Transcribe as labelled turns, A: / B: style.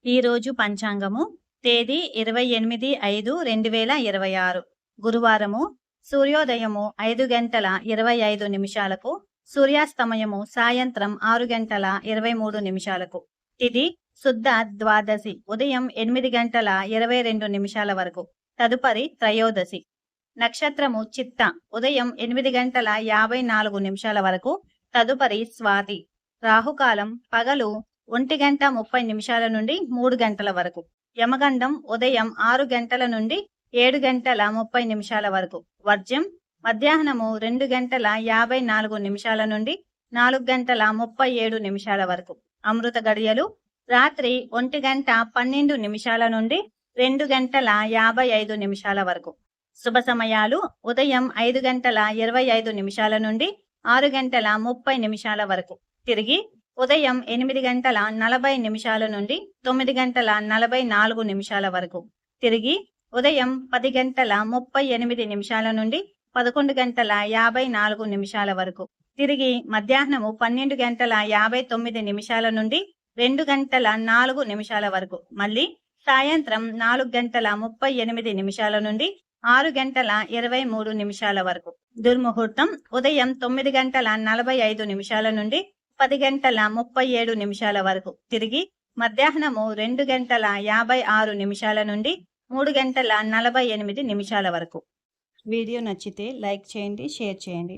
A: ఈరోజు పంచాంగము తేదీ 28/5/2026 గురువారము సూర్యోదయము 5:25 సూర్యాస్తమయము సాయంత్రం 6:23 తిథి శుద్ధ ద్వాదశి ఉదయం 8:22 వరకు తదుపరి త్రయోదశి నక్షత్రము చిత్త ఉదయం 8:54 వరకు తదుపరి స్వాతి రాహుకాలం పగలు 1:30 నుండి 3 గంటల వరకు యమగండం ఉదయం 6 గంటల నుండి 7:30 వరకు వర్జ్యం మధ్యాహ్నము 2:54 నుండి 4:37 వరకు అమృత గడియలు రాత్రి 1:12 నుండి 2:55 వరకు శుభ సమయాలు ఉదయం 5:25 నుండి 6:30 వరకు తిరిగి ఉదయం 8:40 నుండి 9:44 వరకు తిరిగి ఉదయం 10:38 నుండి 11:54 వరకు తిరిగి మధ్యాహ్నము 12:59 నుండి 2:04 వరకు మళ్ళీ సాయంత్రం 4:38 నుండి 6:23 వరకు దుర్ముహూర్తం ఉదయం 9:45 నుండి 10:37 వరకు తిరిగి మధ్యాహ్నము 2:56 నుండి 3:48 వరకు. వీడియో నచ్చితే లైక్ చేయండి, షేర్ చేయండి.